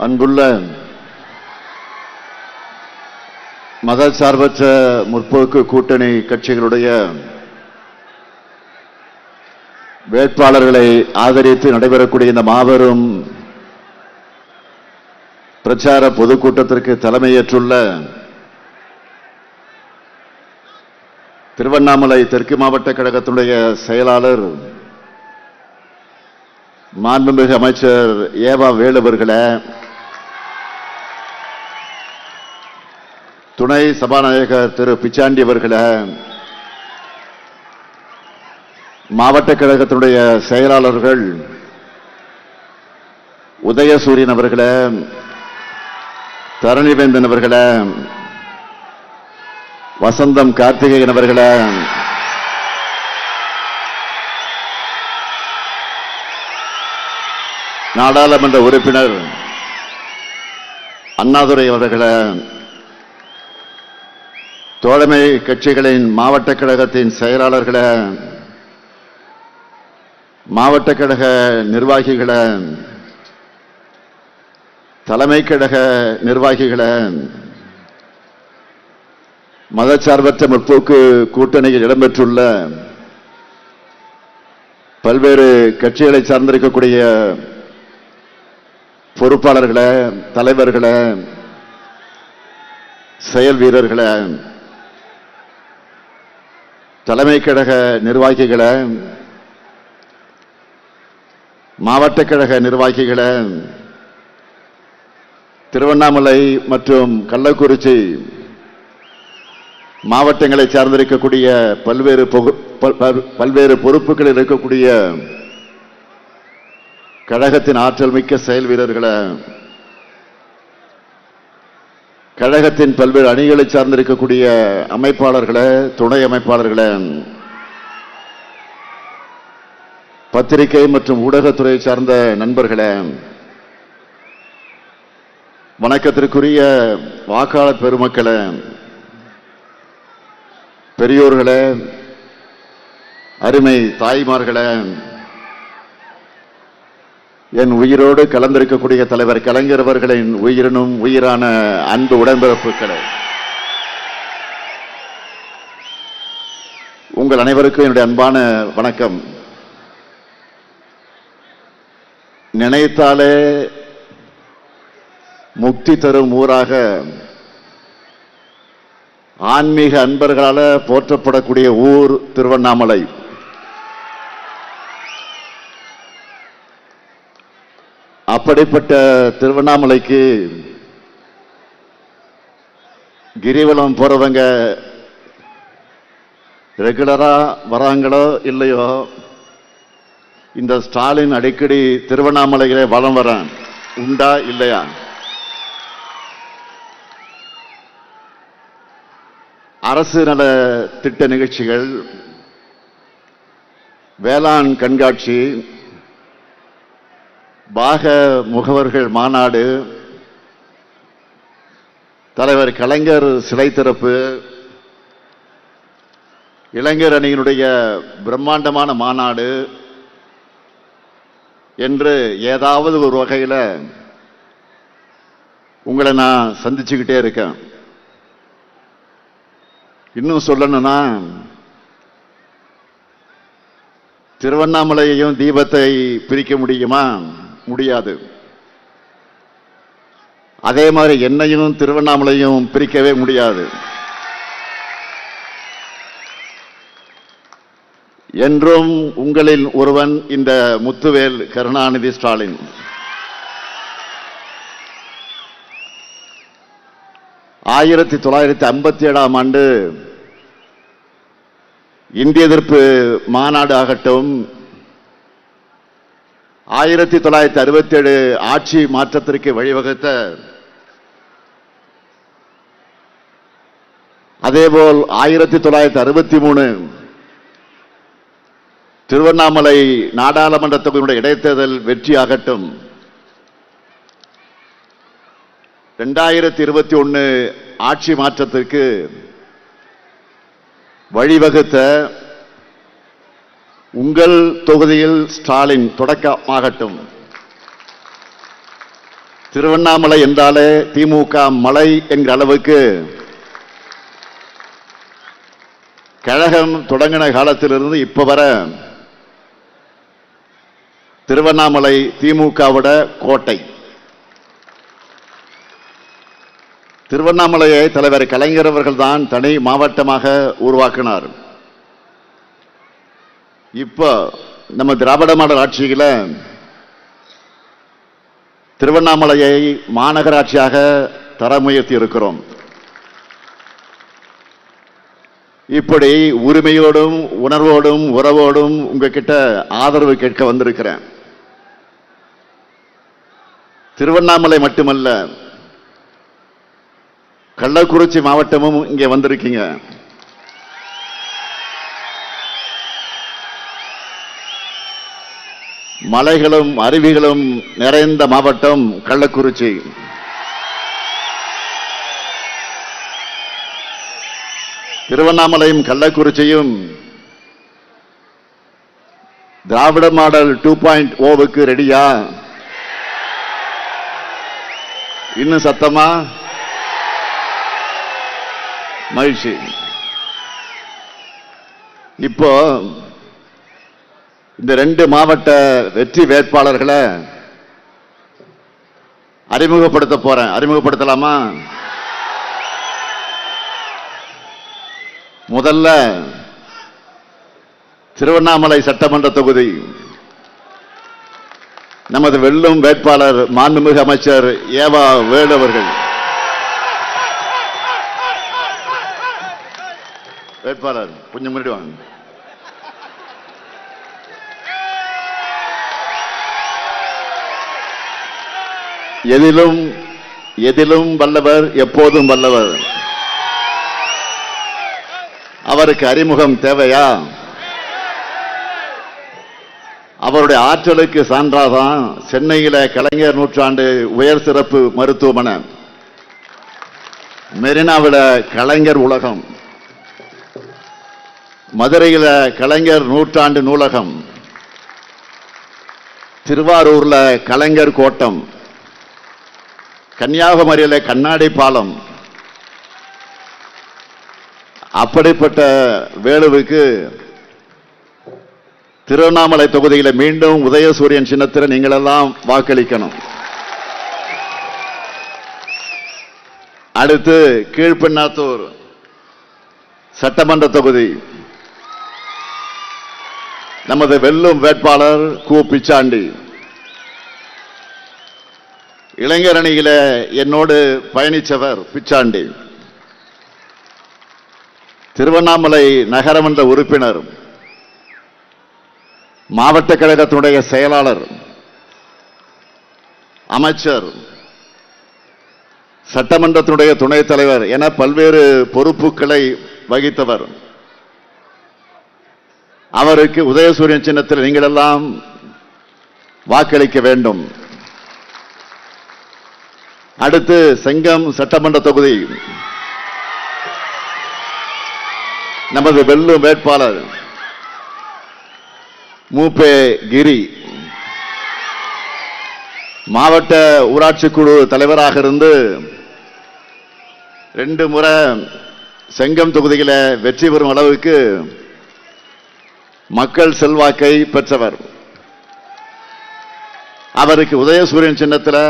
அன்புள்ள மதச்சார்பற்ற முற்போக்கு கூட்டணி கட்சிகளுடைய வேட்பாளர்களை ஆதரித்து நடைபெறக்கூடிய இந்த மாபெரும் பிரச்சார பொதுக்கூட்டத்திற்கு தலைமையேற்றுள்ள திருவண்ணாமலை தெற்கு மாவட்ட கழகத்தினுடைய செயலாளர் மாண்புமிகு அமைச்சர் ஏவா வேலு அவர்களே, துணை சபாநாயகர் திரு பிச்சாண்டி அவர்களே, மாவட்ட கழகத்தினுடைய செயலாளர்கள் உதயசூரியன் அவர்களே, தரணிவேந்தன் அவர்களே, வசந்தம் கார்த்திகேயன் அவர்களே, நாடாளுமன்ற உறுப்பினர் அண்ணாதுரை அவர்களே, தோழமை கட்சிகளின் மாவட்ட கழகத்தின் செயலாளர்களே, மாவட்ட கழக நிர்வாகிகளே, தலைமை கழக நிர்வாகிகளே, மதச்சார்பற்ற முற்போக்கு கூட்டணியில் இடம்பெற்றுள்ள பல்வேறு கட்சிகளை சார்ந்திருக்கக்கூடிய பொறுப்பாளர்களே, தலைவர்களே, செயல் வீரர்களே, தலைமை கழக நிர்வாகிகளே, மாவட்ட கழக நிர்வாகிகளே, திருவண்ணாமலை மற்றும் கள்ளக்குறிச்சி மாவட்டங்களை சார்ந்திருக்கக்கூடிய பல்வேறு பொறுப்புகளில் இருக்கக்கூடிய கழகத்தின் ஆற்றல் மிக்க செயல் வீரர்களே, கழகத்தின் பல்வேறு அணிகளை சார்ந்திருக்கக்கூடிய அமைப்பாளர்களே, துணை அமைப்பாளர்களே, பத்திரிகை மற்றும் ஊடகத்துறை சார்ந்த நண்பர்களே, வணக்கத்திற்குரிய வாக்காளர் பெருமக்களே, பெரியோர்களே, அருமை தாய்மார்களே, என் உயிரோடு கலந்திருக்கக்கூடிய தலைவர் கலைஞர் அவர்களின் உயிரினும் உயிரான அன்பு உடன்பிறப்புகளே, உங்கள் அனைவருக்கும் என்னுடைய அன்பான வணக்கம். நினைத்தாலே முக்தி தரும் ஊராக ஆன்மீக அன்பர்களால போற்றப்படக்கூடிய ஊர் திருவண்ணாமலை. அப்படிப்பட்ட திருவண்ணாமலைக்கு கிரிவலம் போறவங்க ரெகுலரா வராங்களோ இல்லையோ, இந்த ஸ்டாலின் அடிக்கடி திருவண்ணாமலையிலே வலம் வர உண்டா இல்லையா? அரசு நல திட்ட நிகழ்ச்சிகள், வேளாண் கண்காட்சி, பாக முகவர்கள் மாநாடு, தலைவர் கலைஞர் சிலை திறப்பு, இளைஞர் அணியினுடைய பிரம்மாண்டமான மாநாடு என்று ஏதாவது ஒரு வகையில் உங்களை நான் சந்திச்சுக்கிட்டே இருக்கேன். இன்னும் சொல்லணும்னா, திருவண்ணாமலையையும் தீபத்தை பிரிக்க முடியுமா? முடியாது. அதே மாதிரி என்னையும் திருவண்ணாமலையும் பிரிக்கவே முடியாது. என்றும் உங்களில் ஒருவன் இந்த முத்துவேல் கருணாநிதி ஸ்டாலின். ஆயிரத்தி 1957 ஆண்டு இந்திய எதிர்ப்பு மாநாடு ஆகட்டும், 1967 ஆட்சி மாற்றத்திற்கு வழிவகுத்த, அதேபோல் 1963 திருவண்ணாமலை நாடாளுமன்ற தொகுதியுடைய இடைத்தேர்தல் வெற்றியாகட்டும், 2021 ஆட்சி மாற்றத்திற்கு வழிவகுத்த உங்கள் தொகுதியில் ஸ்டாலின் தொடக்கமாகட்டும், திருவண்ணாமலை என்றாலே திமுக மலை என்கிற அளவுக்கு கழகம் தொடங்கின காலத்திலிருந்து இப்ப வர திருவண்ணாமலை திமுகவோட கோட்டை. திருவண்ணாமலையை தலைவர் கலைஞர் அவர்கள் தான் தனி மாவட்டமாக உருவாக்கினார். இப்போ நம்ம திராவிட மாடல் ஆட்சியில திருவண்ணாமலையை மாநகராட்சியாக தர முயற்சி இருக்கிறோம். இப்படி உரிமையோடும் உணர்வோடும் உறவோடும் உங்ககிட்ட ஆதரவு கேட்க வந்திருக்கிறேன். திருவண்ணாமலை மட்டுமல்ல, கள்ளக்குறிச்சி மாவட்டமும் இங்கே வந்திருக்கீங்க. மலைகளும் அருவிகளும் நிறைந்த மாவட்டம் கள்ளக்குறிச்சி. திருவண்ணாமலையும் கள்ளக்குறிச்சியும் திராவிட மாடல் 2.0க்கு ரெடியா? இன்னும் சத்தமா? மகிழ்ச்சி. இப்போ இந்த 2 மாவட்ட வெற்றி வேட்பாளர்களை அறிமுகப்படுத்த போறேன். அறிமுகப்படுத்தலாமா? முதல்ல திருவண்ணாமலை சட்டமன்ற தொகுதி நமது வெல்லும் வேட்பாளர் மாண்புமிகு அமைச்சர் ஏவா வேலு அவர்கள். வேட்பாளர் கொஞ்சம் முன்னாடி வாங்க. எதிலும் எதிலும் வல்லவர், எப்போதும் வல்லவர். அவருக்கு அறிமுகம் தேவையா? அவருடைய ஆற்றலுக்கு சான்றாதான் சென்னையில கலைஞர் நூற்றாண்டு உயர் சிறப்பு மருத்துவமனை, மெரினாவில கலைஞர் உலகம், மதுரையில கலைஞர் நூற்றாண்டு நூலகம், திருவாரூர்ல கலைஞர் கோட்டம், கன்னியாகுமரியில கண்ணாடி பாலம். அப்படிப்பட்ட வேலுவுக்கு திருவண்ணாமலை தொகுதியில மீண்டும் உதயசூரியன் சின்னத்தில் நீங்கள் எல்லாம் வாக்களிக்கணும். அடுத்து கீழ்பெண்ணாத்தூர் சட்டமன்ற தொகுதி நமது வெல்லும் வேட்பாளர் கு பிச்சாண்டி. இளைஞர் அணியில என்னோடு பயணிச்சவர் பிச்சாண்டி. திருவண்ணாமலை நகரமன்ற உறுப்பினர், மாவட்ட கழகத்தினுடைய செயலாளர், அமைச்சர், சட்டமன்றத்தினுடைய துணைத் தலைவர் என பல்வேறு பொறுப்புகளை வகித்தவர். அவருக்கு உதயசூரியன் சின்னத்தில் நீங்கள் எல்லாம் வாக்களிக்க வேண்டும். அடுத்து செங்கம் சட்டமன்ற தொகுதி நமது வெல்லும் வேட்பாளர் மூப்பே கிரி. மாவட்ட ஊராட்சி குழு தலைவராக இருந்து 2 முறை செங்கம் தொகுதியில வெற்றி பெறும் அளவுக்கு மக்கள் செல்வாக்கை பெற்றவர். அவருக்கு உதயசூரியன் சின்னத்தில்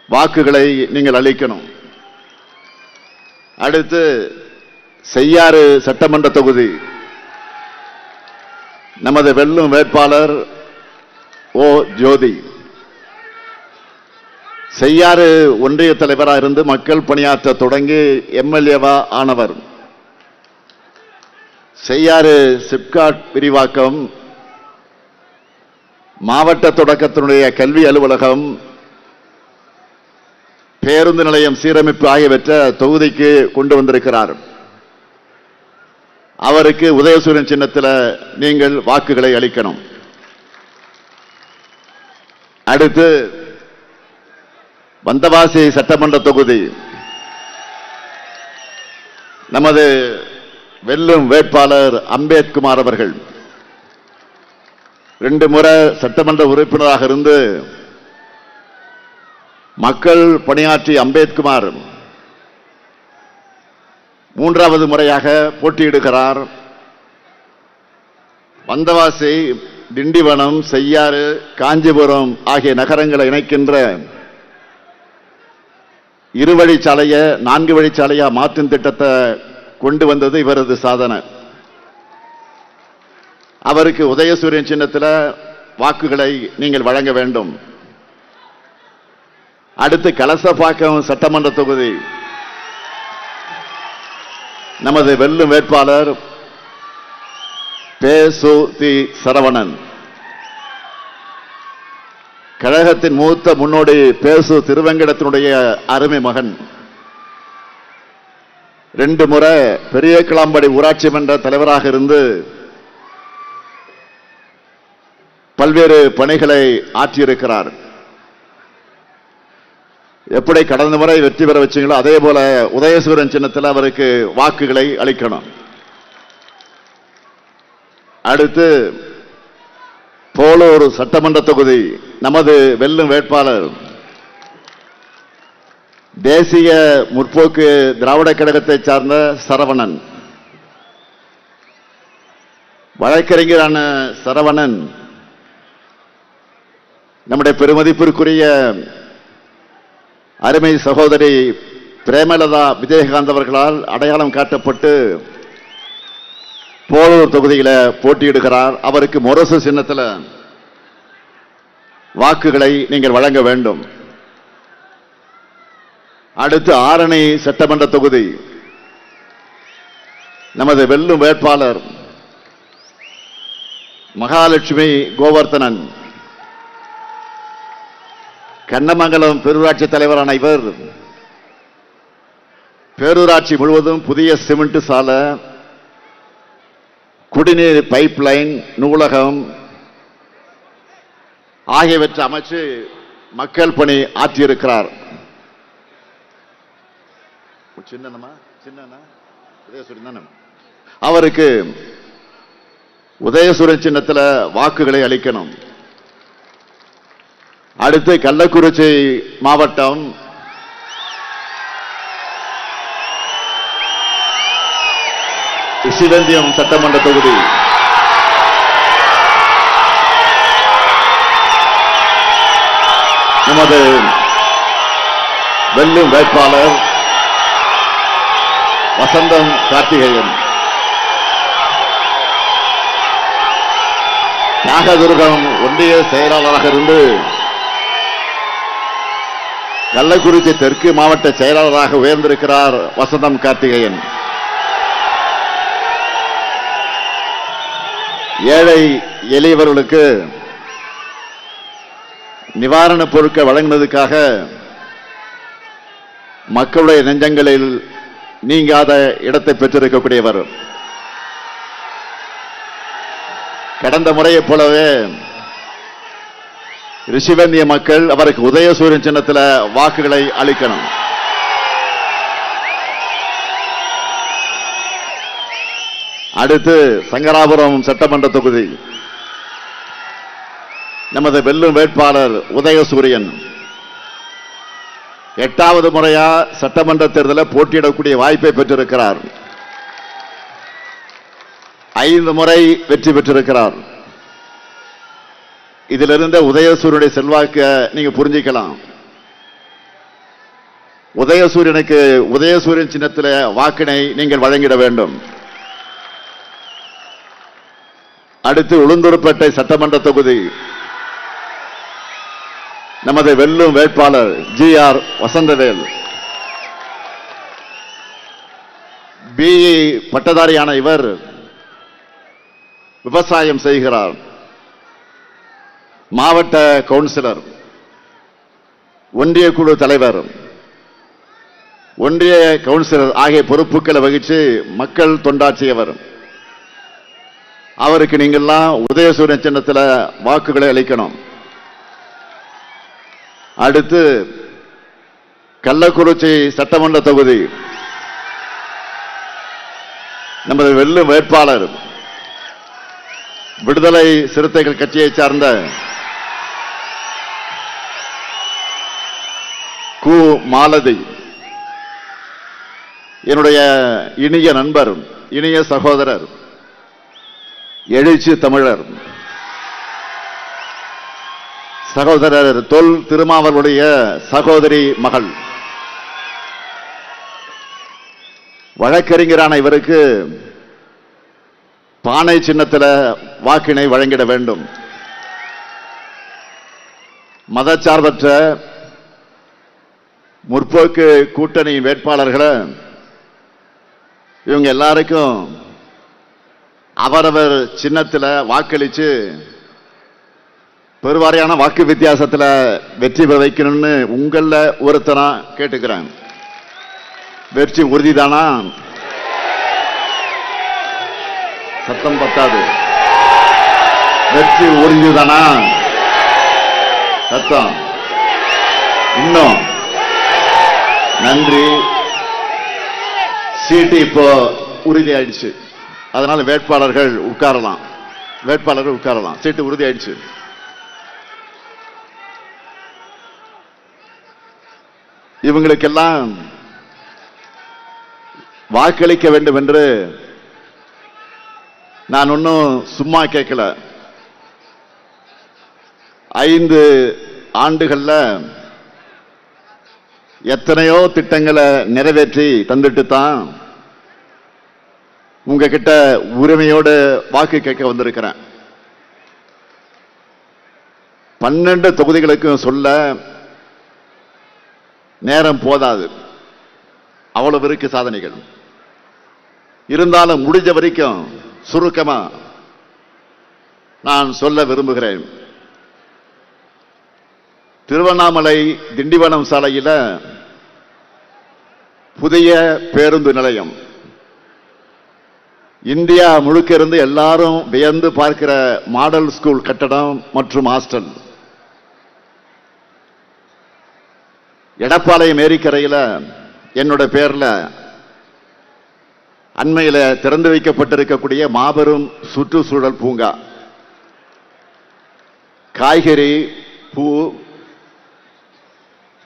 வாக்குகளை நீங்கள் அளிக்கணும். அடுத்து செய்யாறு சட்டமன்ற தொகுதி நமது வெல்லும் வேட்பாளர் ஓ ஜோதி. செய்யாறு ஒன்றிய தலைவராக இருந்து மக்கள் பணியாற்ற தொடங்கி எம்எல்ஏவா ஆனவர். செய்யாறு சிப்காட் விரிவாக்கம், மாவட்ட தொடக்கத்தினுடைய கல்வி அலுவலகம், பேருந்து நிலையம் சீரமைப்பு ஆகியவற்றை தொகுதிக்கு கொண்டு வந்திருக்கிறார். அவருக்கு உதயசூரியன் சின்னத்தில் நீங்கள் வாக்குகளை அளிக்கணும். அடுத்து வந்தவாசி சட்டமன்ற தொகுதி நமது வெல்லும் வேட்பாளர் அம்பேத்குமார் அவர்கள் 2 முறை சட்டமன்ற உறுப்பினராக இருந்து மக்கள் பணியாற்றிய அம்பேத்குமார் மூன்றாவது முறையாக போட்டியிடுகிறார். வந்தவாசி, திண்டிவனம், செய்யாறு, காஞ்சிபுரம் ஆகிய நகரங்களை இணைக்கின்ற இருவழிச்சாலையை 4 வழிச்சாலையா மாற்றும் திட்டத்தை கொண்டு வந்தது இவரது சாதனை. அவருக்கு உதயசூரியன் சின்னத்தில் வாக்குகளை நீங்கள் வழங்க வேண்டும். அடுத்து கலசப்பாக்கம் சட்டமன்ற தொகுதி நமது வெல்லும் வேட்பாளர் பேசு தி சரவணன். கழகத்தின் மூத்த முன்னோடி பேசு திருவெங்கடத்தினுடைய அருமை மகன். 2 முறை பெரிய கிளாம்படி ஊராட்சி மன்ற தலைவராக இருந்து பல்வேறு பணிகளை ஆற்றியிருக்கிறார். எப்படி கடந்த முறை வெற்றி பெற வச்சீங்களோ அதே போல உதயசூரன் சின்னத்தில் அவருக்கு வாக்குகளை அளிக்கணும். அடுத்து போலூர் சட்டமன்ற தொகுதி நமது வெல்லும் வேட்பாளர் தேசிய முற்போக்கு திராவிட கழகத்தை சார்ந்த சரவணன். வழக்கறிஞரான சரவணன் நம்முடைய பெருமதிப்பிற்குரிய அருமை சகோதரி பிரேமலதா விஜயகாந்த் அவர்களால் அடையாளம் காட்டப்பட்டு போலூர் தொகுதியில் போட்டியிடுகிறார். அவருக்கு முரசு சின்னத்தில் வாக்குகளை நீங்கள் வழங்க வேண்டும். அடுத்து ஆரணி சட்டமன்ற தொகுதி நமது வெல்லும் வேட்பாளர் மகாலட்சுமி கோவர்த்தனன். கண்ணமங்கலம் பேரூராட்சி தலைவரான இவர் பேரூராட்சி முழுவதும் புதிய சிமெண்ட் சாலை, குடிநீர் பைப் லைன், நூலகம் ஆகியவற்றை அமைச்சு மக்கள் பணி ஆற்றியிருக்கிறார். அவருக்கு உதயசூரன் சின்னத்தில் வாக்குகளை அளிக்கணும். அடுத்து கள்ளக்குறிச்சி மாவட்டம் ரிஷிவந்தியம் சட்டமன்ற தொகுதி நமது வெல்லும் வேட்பாளர் வசந்தம் கார்த்திகேயன். தியாகதுர்கம் ஒன்றிய செயலாளராக இருந்து கள்ளக்குறிச்சி தெற்கு மாவட்ட செயலாளராக உயர்ந்திருக்கிறார் வசந்தம் கார்த்திகேயன். ஏழை எளியவர்களுக்கு நிவாரணப் பொருட்கள் வழங்கினதுக்காக மக்களுடைய நெஞ்சங்களில் நீங்காத இடத்தை பெற்றிருக்கக்கூடியவர். கடந்த முறையைப் போலவே ரிஷிவந்திய மக்கள் அவருக்கு உதயசூரியன் சின்னத்தில் வாக்குகளை அளிக்கணும். அடுத்து சங்கராபுரம் சட்டமன்ற தொகுதி நமது வெல்லும் வேட்பாளர் உதயசூரியன் 8வது முறையா சட்டமன்ற தேர்தலில் போட்டியிடக்கூடிய வாய்ப்பை பெற்றிருக்கிறார். 5 முறை வெற்றி பெற்றிருக்கிறார். இதிலிருந்த உதயசூரியனுடைய செல்வாக்க நீங்க புரிஞ்சிக்கலாம். உதயசூரியனுக்கு உதயசூரியன் சின்னத்தில் வாக்கினை நீங்கள் வழங்கிட வேண்டும். அடுத்து உளுந்தூர்பேட்டை சட்டமன்ற தொகுதி நமது வெல்லும் வேட்பாளர் ஜி.ஆர். வசந்தவேல். பிஇ பட்டதாரியான இவர் விவசாயம் செய்கிறார். மாவட்ட கவுன்சிலர், ஒன்றிய குழு தலைவர், ஒன்றிய கவுன்சிலர் ஆகிய பொறுப்புகளை வகித்து மக்கள் தொண்டாற்றியவர். அவருக்கு நீங்கள்லாம் உதயசூரியன் சின்னத்தில் வாக்குகளை அளிக்கணும். அடுத்து கள்ளக்குறிச்சி சட்டமன்ற தொகுதி நமது வெல்லும் வேட்பாளர் விடுதலை சிறுத்தைகள் கட்சியை சார்ந்த கு மாலதி, என்னுடைய இனிய நண்பர், இனிய சகோதரர், எழுச்சி தமிழர் சகோதரர் தொல் திருமாவளுடைய சகோதரி மகள், வழக்கறிஞரான இவருக்கு பானை சின்னத்தில் வாக்கினை வழங்கிட வேண்டும். மதச்சார்பற்ற முற்போக்கு கூட்டணி வேட்பாளர்களை இவங்க எல்லாருக்கும் அவரவர் சின்னத்தில் வாக்களிச்சு பெருவாரியான வாக்கு வித்தியாசத்தில் வெற்றி பெற வைக்கணும்னு உங்கள ஒருத்தனா கேட்டுக்கிறேன். வெற்றி உறுதிதானா? சத்தம் பத்தாது. வெற்றி உறுதிதானா? சத்தம். இன்னும் நன்றி. சீட்டு இப்போ உறுதி ஆயிடுச்சு. அதனால வேட்பாளர்கள் உட்காரலாம். வேட்பாளர்கள் உட்காரலாம். சீட்டு உறுதி ஆயிடுச்சு. இவங்களுக்கெல்லாம் வாக்களிக்க வேண்டும் என்று நான் ஒன்னும் சும்மா கேட்கல. 5 ஆண்டுகள்ல எத்தனையோ திட்டங்களை நிறைவேற்றி தந்துட்டு தான் உங்ககிட்ட உரிமையோடு வாக்கு கேட்க வந்திருக்கிறேன். 12 தொகுதிகளுக்கும் சொல்ல நேரம் போதாது. அவ்வளவு இருக்கு சாதனைகள். இருந்தாலும் முடிஞ்ச வரைக்கும் சுருக்கமா நான் சொல்ல விரும்புகிறேன். திருவண்ணாமலை திண்டிவனம் சாலையில் புதிய பேருந்து நிலையம், இந்தியா முழுக்க இருந்து எல்லாரும் வியந்து பார்க்கிற மாடல் ஸ்கூல் கட்டடம் மற்றும் ஹாஸ்டல், எடப்பாளையம் ஏரிக்கரையில் என்னோட பேர்ல அண்மையில் திறந்து வைக்கப்பட்டிருக்கக்கூடிய மாபெரும் சுற்றுச்சூழல் பூங்கா, காய்கறி, பூ,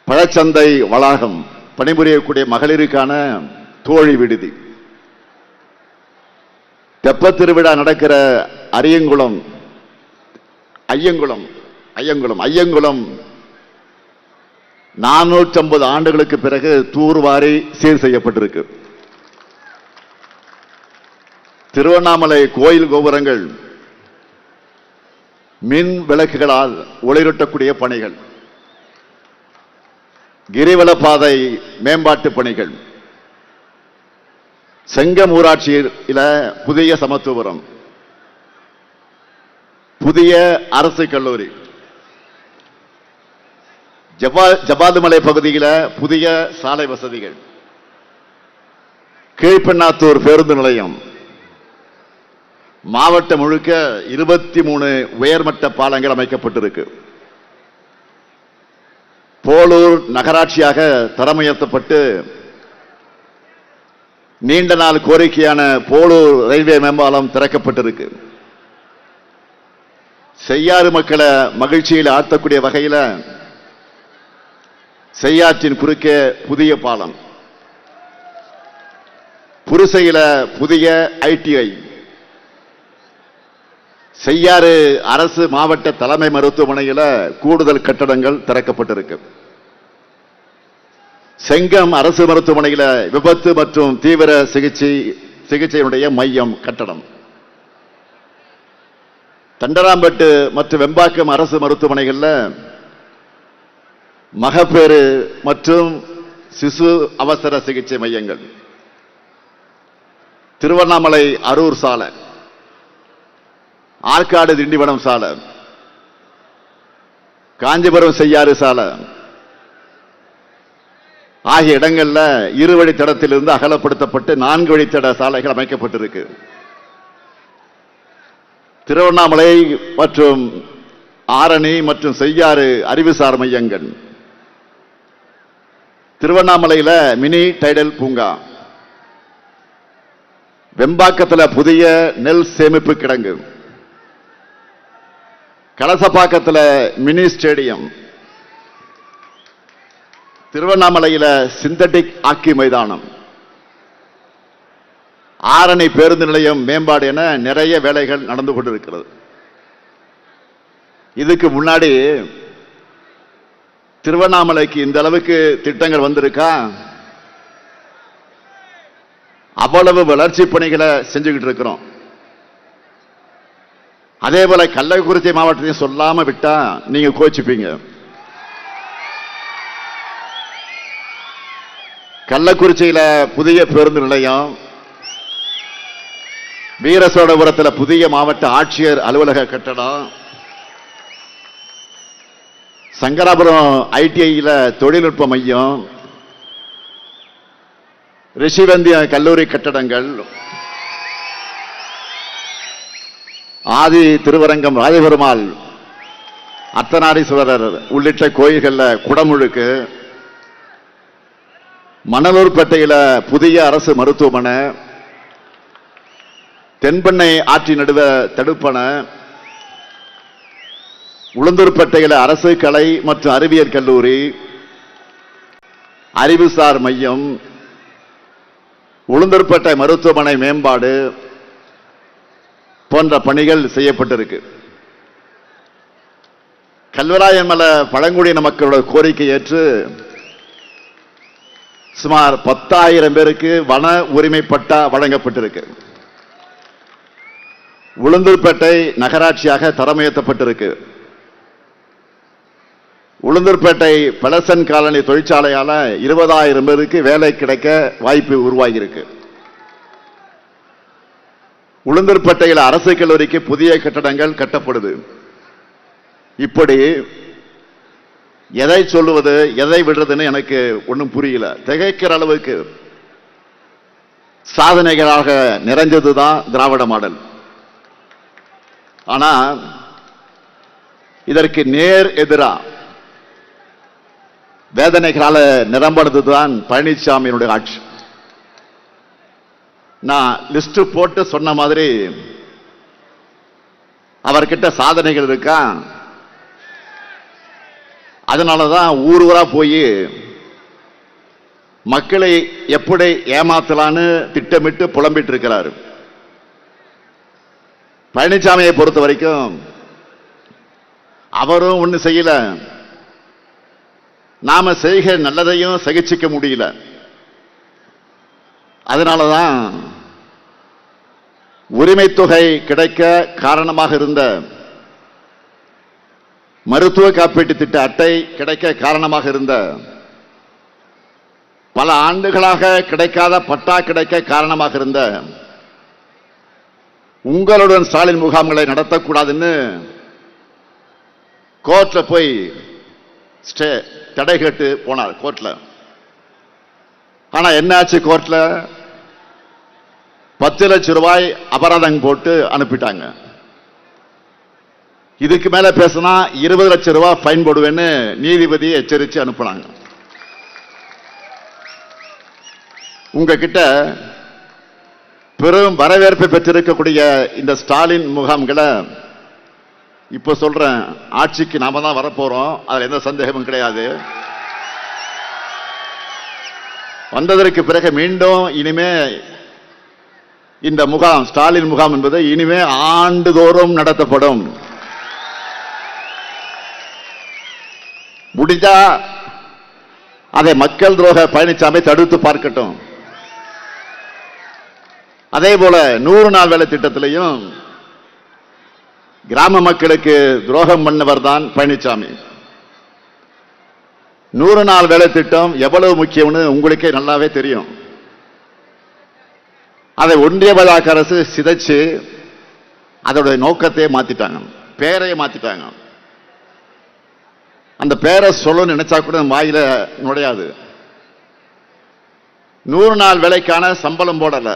பழச்சந்தை வளாகம், பணிபுரியக்கூடிய மகளிருக்கான தோழி விடுதி, தெப்பத் திருவிழா நடக்கிற ஐயங்குளம் 450 ஆண்டுகளுக்கு பிறகு தூர்வாரி சீர் செய்யப்பட்டிருக்கு. திருவண்ணாமலை கோயில் கோபுரங்கள் மின் விளக்குகளால் ஒளிரூட்டக்கூடிய பணிகள், கிரிவல பாதை மேம்பாட்டு பணிகள், செங்கம் ஊராட்சியில் புதிய சமத்துவபுரம், புதிய அரசு கல்லூரி, ஜபாதுமலை பகுதியில் புதிய சாலை வசதிகள், கீழ்பெண்ணாத்தூர் பேருந்து நிலையம், மாவட்டம் முழுக்க 23 உயர்மட்ட பாலங்கள் அமைக்கப்பட்டிருக்கு. போலூர் நகராட்சியாக தரம் உயர்த்தப்பட்டு நீண்ட நாள் கோரிக்கையான போலூர் ரயில்வே மேம்பாலம் திறக்கப்பட்டிருக்கு. செய்யாறு மக்களை மகிழ்ச்சியில் ஆழ்த்தக்கூடிய வகையில் செய்யாற்றின் குறுக்கே புதிய பாலம், புரிசையில புதிய ITI, செய்யாறு அரசு மாவட்ட தலைமை மருத்துவமனையில் கூடுதல் கட்டடங்கள் திறக்கப்பட்டிருக்கு. செங்கம் அரசு மருத்துவமனையில் விபத்து மற்றும் தீவிர சிகிச்சையினுடைய மையம் கட்டடம், தண்டராம்பட்டு மற்றும் வெம்பாக்கம் அரசு மருத்துவமனைகளில் மகப்பேறு மற்றும் சிசு அவசர சிகிச்சை மையங்கள், திருவண்ணாமலை அரூர் சாலை, ஆற்காடு திண்டிவனம் சாலை, காஞ்சிபுரம் செய்யாறு சாலை ஆகிய இடங்கள்ல 2 வழித்தடத்திலிருந்து அகலப்படுத்தப்பட்டு 4 வழித்தட சாலைகள் அமைக்கப்பட்டிருக்கு. திருவண்ணாமலை மற்றும் ஆரணி மற்றும் செய்யாறு அறிவுசார் மையங்கள், திருவண்ணாமலையில் மினி டைடல் பூங்கா, வெம்பாக்கத்தில் புதிய நெல் சேமிப்பு கிடங்கு, கலசப்பாக்கத்தில் மினி ஸ்டேடியம், திருவண்ணாமலையில சிந்தட்டிக் ஹாக்கி மைதானம், ஆரணி பேருந்து நிலையம் மேம்பாடு என நிறைய வேலைகள் நடந்து கொண்டிருக்கிறது. இதுக்கு முன்னாடி திருவண்ணாமலைக்கு இந்த அளவுக்கு திட்டங்கள் வந்திருக்கா? அவ்வளவு வளர்ச்சி பணிகளை செஞ்சுக்கிட்டு இருக்கிறோம். அதே போல கள்ளக்குறிச்சி மாவட்டத்தையும் சொல்லாம விட்டா நீங்க கோச்சிப்பீங்க. கள்ளக்குறிச்சியில புதிய பேருந்து நிலையம், வீரசோழபுரத்தில் புதிய மாவட்ட ஆட்சியர் அலுவலக கட்டடம், சங்கராபுரம் ஐடிஐல தொழில்நுட்ப மையம், ரிஷிவந்திய கல்லூரி கட்டடங்கள், ஆதி திருவரங்கம் ராஜபெருமாள் அர்த்தநாரீஸ்வரர் உள்ளிட்ட கோயில்கள்ல குடமுழுக்கு, மணலூர்பேட்டையில புதிய அரசு மருத்துவமனை, தென்பெண்ணை ஆற்றி நடுவ தடுப்பணை, உளுந்தூர்பேட்டையில அரசு கலை மற்றும் அறிவியல் கல்லூரி, அறிவுசார் மையம், உளுந்தூர்பேட்டை மருத்துவமனை மேம்பாடு போன்ற பணிகள் செய்யப்பட்டிருக்கு. கல்வராயன் மலை பழங்குடியின மக்களோட கோரிக்கை ஏற்று சுமார் 10,000 பேருக்கு வன உரிமை பட்டா வழங்கப்பட்டிருக்கு. உளுந்தூர்பேட்டை நகராட்சியாக தரம் உயர்த்தப்பட்டிருக்கு. உளுந்தூர்பேட்டை பலசன் காலனி தொழிற்சாலையால 20,000 பேருக்கு வேலை கிடைக்க வாய்ப்பு உருவாகியிருக்கு. உளுந்தூர்பேட்டையில் அரசு கல்லூரிக்கு புதிய கட்டடங்கள் கட்டப்படுது. இப்படி எதை சொல்லுவது எதை விடுறதுன்னு எனக்கு ஒன்றும் புரியல. திகைக்கிற அளவுக்கு சாதனைகளாக நிறைஞ்சதுதான் திராவிட மாடல். ஆனா இதற்கு நேர் எதிரா வேதனைகளால நிரம்படுத்துதான் பழனிசாமியினுடைய ஆட்சி. நான் லிஸ்ட் போட்டு சொன்ன மாதிரி அவர்கிட்ட சாதனைகள் இருக்கா? அதனாலதான் ஊர் ஊரா போய் மக்களை எப்படி ஏமாத்தலான்னு திட்டமிட்டு புலம்பிட்டு இருக்கிறார். பழனிசாமியை பொறுத்த வரைக்கும் அவரும் ஒண்ணு செய்யல, நாம செய்கிற நல்லதையும் சகிச்சிக்க முடியல. அதனாலதான் உரிமை தொகை கிடைக்க காரணமாக இருந்த மருத்துவ காப்பீட்டு திட்ட அட்டை கிடைக்க காரணமாக இருந்த, பல ஆண்டுகளாக கிடைக்காத பட்டா கிடைக்க காரணமாக இருந்த உங்களுடன் ஸ்டாலின் முகாம்களை நடத்தக்கூடாதுன்னு கோர்ட்ல போய் தடை கேட்டு போனார் கோர்ட்ல. ஆனா என்னாச்சு? கோர்ட்ல 10 லட்சம் ரூபாய் அபராதம் போட்டு அனுப்பிட்டாங்க. இதுக்கு மேல பேசினா 20 லட்சம் ரூபாய் ஃபைன் போடுவேன்னு நீதிபதியை எச்சரித்து அனுப்பினாங்க. உங்ககிட்ட பெரும் வரவேற்பை பெற்றிருக்கக்கூடிய இந்த ஸ்டாலின் முகாம்களை இப்ப சொல்றேன், ஆட்சிக்கு நாம தான் வரப்போறோம், அதுல எந்த சந்தேகமும் கிடையாது. வந்ததற்கு பிறகு மீண்டும் இனிமே இந்த முகாம், ஸ்டாலின் முகாம் என்பது இனிமே ஆண்டுதோறும் நடத்தப்படும். முடிஞ்சா அதை மக்கள் துரோக பழனிசாமி தடுத்து பார்க்கட்டும். அதே போல 100 நாள் வேலை திட்டத்திலையும் கிராம மக்களுக்கு துரோகம் பண்ணவர் தான் பழனிசாமி. 100 நாள் வேலை திட்டம் எவ்வளவு முக்கியம்னு உங்களுக்கே நல்லாவே தெரியும். அதை ஒன்றிய பாஜக அரசு சிதைச்சு அதோட நோக்கத்தை மாத்திட்டாங்க, பேரையை மாத்திட்டாங்க. அந்த பேரை சொல்ல நினைச்சா கூட வாயில நுழையாது. 100 நாள் வேலைக்கான சம்பளம் போடல,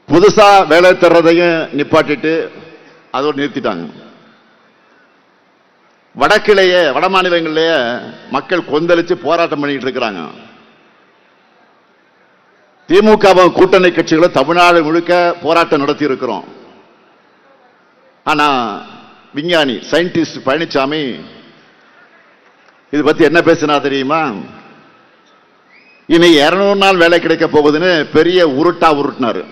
புதுசா வேலை தர்றதையும் நிப்பாட்டிட்டு அதோடு நிறுத்திட்டாங்க. வடக்கிலேயே வட மாநிலங்களிலேயே மக்கள் கொந்தளிச்சு போராட்டம் பண்ணிட்டு இருக்கிறாங்க. திமுக கூட்டணி கட்சிகளும் தமிழ்நாடு முழுக்க போராட்டம் நடத்தி இருக்கிறோம். ஆனா விஞ்ஞானி சயின்டிஸ்ட் பழனிசாமி இது பத்தி என்ன பேசினா தெரியுமா? இனி 200 நாள் வேலை கிடைக்க போகுதுன்னு பெரிய உருட்டா உருட்டினாரு.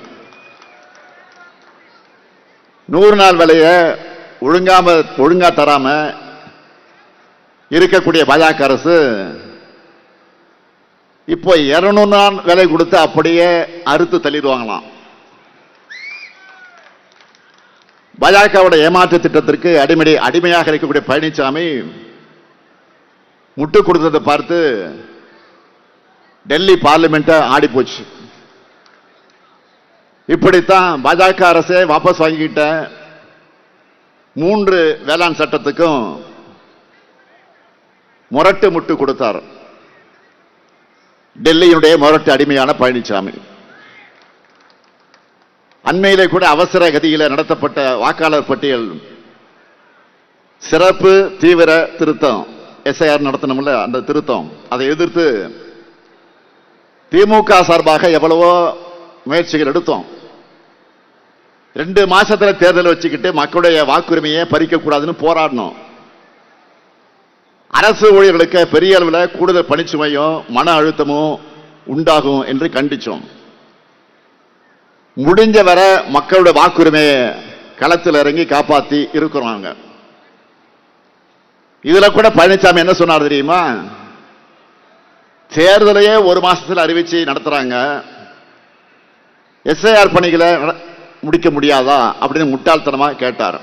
100 நாள் வேலைய ஒழுங்கா தராம இருக்கக்கூடிய பாஜக அரசு இப்போ 200 நாள் வேலை கொடுத்து அப்படியே அறுத்து தள்ளிடுவாங்களாம். பாஜகவோட ஏமாற்று திட்டத்திற்கு அடிமையாக இருக்கக்கூடிய பழனிசாமி முட்டு கொடுத்ததை பார்த்து டெல்லி பார்லிமெண்ட் ஆடி போச்சு. இப்படித்தான் பாஜக அரசே வாபஸ் வாங்கிக்கிட்ட 3 வேளாண் சட்டத்துக்கும் முரட்டு முட்டு கொடுத்தார் டெல்லியினுடைய முரட்டு அடிமையான பழனிசாமி. அண்மையிலே கூட அவசர கதியில நடத்தப்பட்ட வாக்காளர் பட்டியல் சிறப்பு தீவிர திருத்தம் எஸ்ஐஆர் நடத்தணும்ல, அந்த திருத்தம், அதை எதிர்த்து திமுக சார்பாக எவ்வளவோ முயற்சிகள் எடுத்தோம். 2 மாசத்துல தேர்தல் வச்சுக்கிட்டு மக்களுடைய வாக்குரிமையை பறிக்க கூடாதுன்னு போராடணும். அரசு ஊழியர்களுக்கு பெரிய அளவில் கூடுதல் பணிச்சுமையும் மன அழுத்தமும் உண்டாகும் என்று கண்டிச்சோம். முடிஞ்ச வர மக்களுடைய வாக்குரிமையை களத்தில் இறங்கி காப்பாத்தி இருக்கிறாங்க. இதுல கூட பழனிசாமி என்ன சொன்னார் தெரியுமா? தேர்தலையே 1 மாசத்துல அறிவிச்சு நடத்துறாங்க, எஸ்ஐஆர் பணிகளை முடிக்க முடியாதா அப்படின்னு முட்டாள்தனமா கேட்டார்.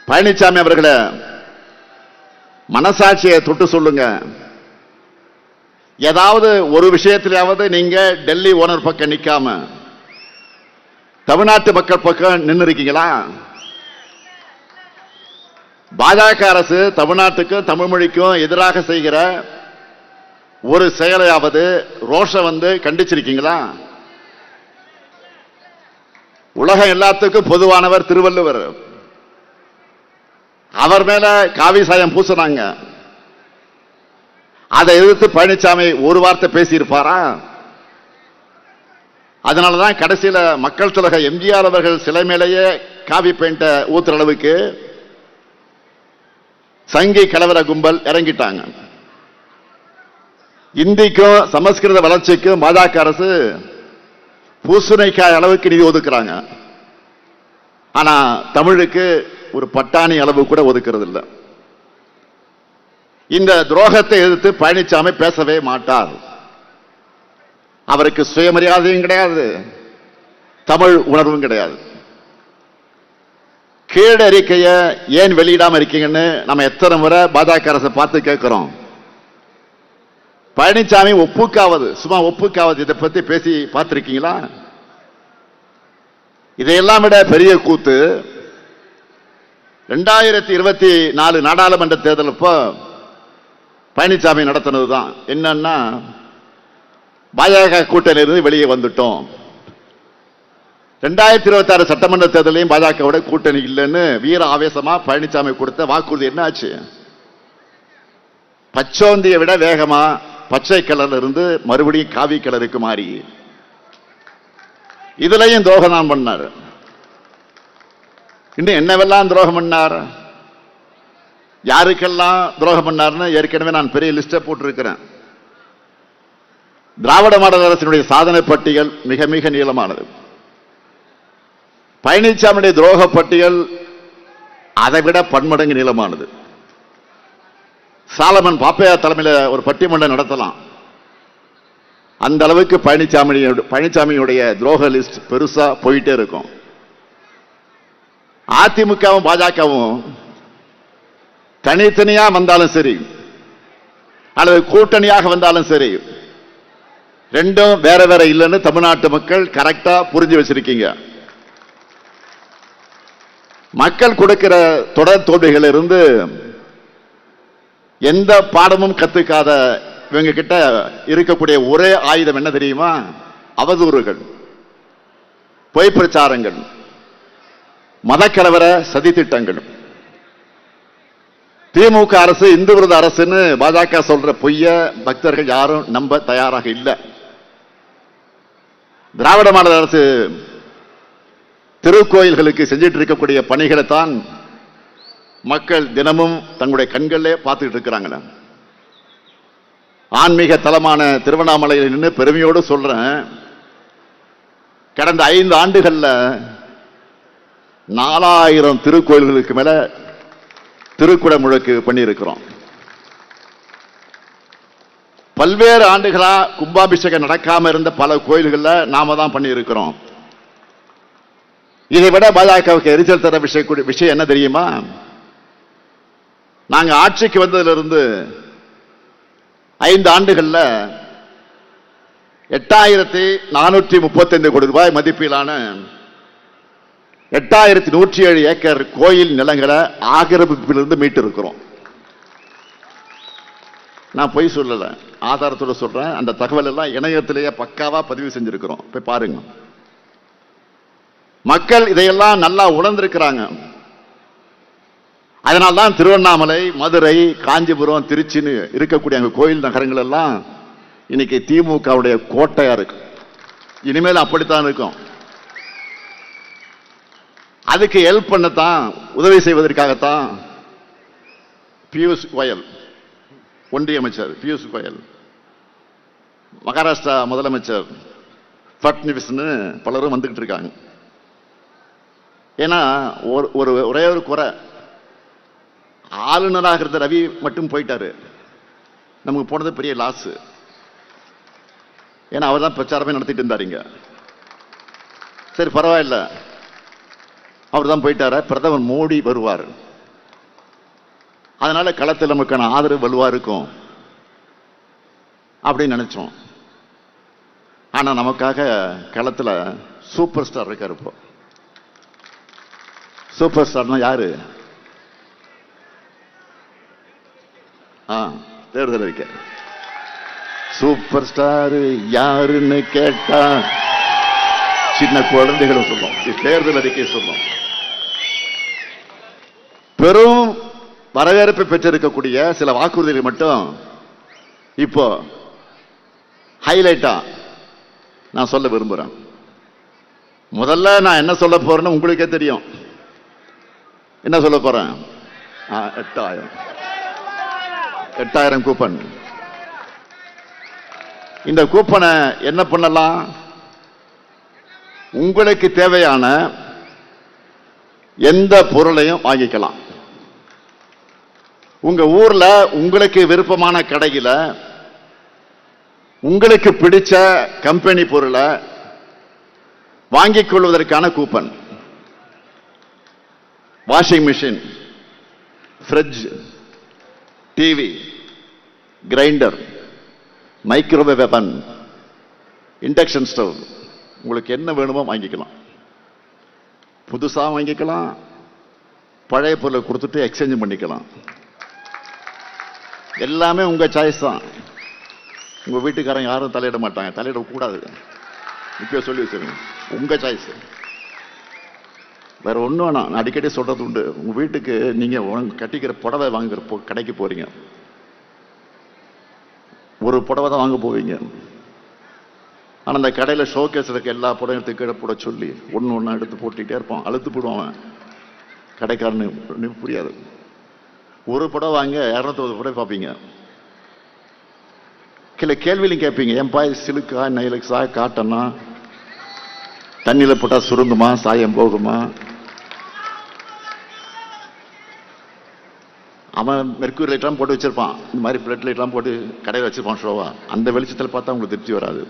பழனிசாமி அவர்களை மனசாட்சியை தொட்டு சொல்லுங்க, ஏதாவது ஒரு விஷயத்திலாவது நீங்க டெல்லி ஓனர் பக்கம் நிக்காம தமிழ்நாட்டு மக்கள் பக்கம் நின்று இருக்கீங்களா? பாஜக அரசு தமிழ்நாட்டுக்கும் தமிழ் மொழிக்கும் எதிராக செய்கிற ஒரு செயலையாவது ரோஷம் வந்து கண்டிச்சிருக்கீங்களா? உலகம் எல்லாத்துக்கும் பொதுவானவர் திருவள்ளுவர். அவர் மேல காவி சாயம் பூசினாங்க. அதை எதிர்த்து பழனிசாமி ஒரு வார்த்தை பேசியிருப்பாரா? அதனாலதான் கடைசியில மக்கள் திலக எம்ஜிஆர் அவர்கள் சிலை மேலேயே காவி பெயிண்ட ஊத்துற அளவுக்கு சங்கி கலவர கும்பல் இறங்கிட்டாங்க. இந்திக்கும் சமஸ்கிருத வளர்ச்சிக்கும் பாஜக அரசு பூசணிக்காய் அளவுக்கு நிதி ஒதுக்குறாங்க. ஆனா தமிழுக்கு ஒரு பட்டாணி அளவு கூட ஒதுக்கிறது இல்லை. இந்த துரோகத்தை எதிர்த்து பழனிசாமி பேசவே மாட்டார். அவருக்கு சுயமரியாதையும் கிடையாது, தமிழ் உணர்வும் கிடையாது. கீழ் அறிக்கையை ஏன் வெளியிடாம இருக்கீங்கன்னு நம்ம எத்தனை முறை பாஜக அரசை பார்த்து கேட்கிறோம். பழனிசாமி ஒப்புக்காவது, சும்மா ஒப்புக்காவது இதை பத்தி பேசி பார்த்திருக்கீங்களா? இதையெல்லாம் விட பெரிய கூத்து 2024 நாடாளுமன்ற தேர்தல் அப்போ பழனிசாமி நடத்தினதுதான். என்னன்னா, பாஜக கூட்டணியிலிருந்து வெளியே வந்துட்டோம். 2026 சட்டமன்ற தேர்தலையும் பாஜகவோட கூட்டணி இல்லைன்னு வீர ஆவேசமா பழனிசாமி கொடுத்த வாக்குறுதி என்ன ஆச்சு? பச்சோந்தியை விட வேகமா பச்சை கலர்ல இருந்து மறுபடியும் காவி கலருக்கு மாறி இதுலயும் துரோகம் தான் பண்ணார். இன்னும் என்னவெல்லாம் துரோகம் பண்ணார், யாருக்கெல்லாம் துரோகம் பண்ணார்னு ஏற்கனவே நான் பெரிய லிஸ்ட போட்டிருக்கிறேன். திராவிட மாடல் அரசினுடைய சாதனை பட்டியல் மிக மிக நீளமானது. பழனிசாமியுடைய துரோக பட்டியல் அதை விட பன்மடங்கு நீளமானது. சாலமன் பாப்பையா தலைமையில் ஒரு பட்டிமன்றம் நடத்தலாம். அந்த அளவுக்கு பழனிசாமியுடைய துரோக லிஸ்ட் பெருசா போயிட்டே இருக்கும். அதிமுகவும் பாஜகவும் தனித்தனியா வந்தாலும் சரி அல்லது கூட்டணியாக வந்தாலும் சரி, ரெண்டும் வேற வேற இல்லைன்னு தமிழ்நாட்டு மக்கள் கரெக்டா புரிஞ்சு வச்சிருக்கீங்க. மக்கள் கொடுக்கிற தொடர் தோல்விகள் இருந்து எந்த பாடமும் கத்துக்காத இவங்க கிட்ட இருக்கக்கூடிய ஒரே ஆயுதம் என்ன தெரியுமா? அவதூறுகள், பொய் பிரச்சாரங்கள், மதக்கலவர சதி திட்டங்கள். திமுக அரசு இந்து விரோத அரசுன்னு பாஜக சொல்ற பொய்ய பக்தர்கள் யாரும் நம்ப தயாராக இல்லை. திராவிட மாடல் அரசு திருக்கோயில்களுக்கு செஞ்சிட்டு இருக்கக்கூடிய பணிகளை தான் மக்கள் தினமும் தங்களுடைய கண்களிலே பார்த்துக்கிட்டு இருக்கிறாங்க. ஆன்மீக தலமான திருவண்ணாமலையில் நின்று பெருமையோடு சொல்றேன், கடந்த 5 ஆண்டுகள்ல 4000 திருக்கோயில்களுக்கு மேல திருக்குட முழக்கு பண்ணியிருக்கிறோம். பல்வேறு ஆண்டுகளா கும்பாபிஷேகம் நடக்காம இருந்த பல கோயில்கள்ல நாம தான் பண்ணியிருக்கிறோம். இதை விட பாஜகவுக்கு எரிச்சல் தர விஷயம் என்ன தெரியுமா? நாங்க ஆட்சிக்கு வந்ததிலிருந்து 5 ஆண்டுகள்ல 8435 கோடி ரூபாய் மதிப்பிலான 8107 ஏக்கர் கோயில் நிலங்களை ஆக்கிரமிப்பிலிருந்து மீட்டு இருக்கிறோம். நான் பொய் சொல்லல, ஆதாரத்தோட சொல்றேன். அந்த தகவல் எல்லாம் இணையத்திலேயே பக்காவா பதிவு செஞ்சிருக்கிறோம், போய் பாருங்க. மக்கள் இதையெல்லாம் நல்லா உணர்ந்திருக்கிறாங்க. அதனால்தான் திருவண்ணாமலை, மதுரை, காஞ்சிபுரம், திருச்சின்னு இருக்கக்கூடிய அங்க கோயில் நகரங்கள் எல்லாம் இன்னைக்கு திமுகவுடைய கோட்டையா இருக்கு. இனிமேல் அப்படித்தான் இருக்கும். அதுக்கு ஹெல்ப் பண்ணத்தான், உதவி செய்வதற்காகத்தான் பியூஷ் கோயல், ஒன்றிய அமைச்சர் பியூஷ் கோயல், மகாராஷ்டிரா முதலமைச்சர் பட்னவிஸ்னு பலரும் வந்துகிட்டு இருக்காங்க. ஏன்னா ஒரே ஒரு குறை, ஆளுநராக இருந்த ரவி மட்டும் போயிட்டாரு. நமக்கு போனது பெரிய லாஸ். ஏன்னா அவர் தான் பிரச்சாரமே நடத்திட்டு இருந்தாருங்க. சரி பரவாயில்ல, அவர் தான் போயிட்டார. பிரதமர் மோடி வருவார், அதனால களத்தில் நமக்கான ஆதரவு வலுவா இருக்கும் அப்படின்னு நினைச்சோம். ஆனா நமக்காக களத்தில் சூப்பர் ஸ்டார் இருக்காரு. இப்போ சூப்பர் ஸ்டார்னா யாரு? தேர்தல் அறிக்கை. சூப்பர் ஸ்டார் யாருன்னு கேட்டா சின்ன குழந்தைகளும் சொல்லும், தேர்தல் அறிக்கை சொல்லும். பெரும் வரவேற்பை பெற்றிருக்கக்கூடிய சில வாக்குறுதிகள் மட்டும் இப்போ ஹைலைட்டா நான் சொல்ல விரும்புறேன். முதல்ல நான் என்ன சொல்ல போறேன்னு உங்களுக்கே தெரியும். என்ன சொல்ல போறேன்? 8000 கூப்பன். இந்த கூப்பனை என்ன பண்ணலாம்? உங்களுக்கு தேவையான எந்த பொருளையும் வாங்கிக்கலாம். உங்க ஊர்ல உங்களுக்கு விருப்பமான கடையில உங்களுக்கு பிடிச்ச கம்பெனி பொருளை வாங்கிக் கொள்வதற்கான coupon. Washing machine, fridge, TV, grinder, microwave அவன், இண்டக்ஷன் ஸ்டவ், உங்களுக்கு என்ன வேணுமோ வாங்கிக்கலாம். புதுசா வாங்கிக்கலாம், பழைய பொருளை கொடுத்துட்டு எக்ஸ்சேஞ்ச் பண்ணிக்கலாம். எல்லாமே உங்க சாய்ஸ் தான். உங்க வீட்டுக்காரங்க யாரும் தலையிட மாட்டாங்க, தலையிட கூடாது. இப்ப சொல்லி வச்சிருங்க, உங்க சாய்ஸ். வேற ஒன்றும் வேணாம். நான் அடிக்கடி சொல்றது உண்டு, உங்க வீட்டுக்கு நீங்க கட்டிக்கிற புடவை வாங்குற கடைக்கு போறீங்க, ஒரு புடவை தான் வாங்க போவீங்க. ஆனா அந்த கடையில ஷோகேஸ் இருக்க எல்லா புடவையும் எடுத்து கீழே போட சொல்லி ஒண்ணு எடுத்து போட்டுக்கிட்டே இருப்பான், அழுத்து போடுவான் கடைக்காரனு. புரியாது. ஒரு புடவை வாங்க 250 புடவை பார்ப்பீங்க. சில கேள்வியிலும் கேட்பீங்க, என் பாய் சிலுக்கா, நைலக்ஸா, காட்டனா, தண்ணியில போட்டா சுருங்குமா, சாயம் போகுமா? அவன் மெர்க்யூரி லைட்லாம் போட்டு வச்சிருப்பான், இந்த மாதிரி பிளட் லைட்லாம் போட்டு கடையில் வச்சிருப்பான் ஷோவா. அந்த வெளிச்சத்தில் பார்த்தா உங்களுக்கு திருப்தி வராது.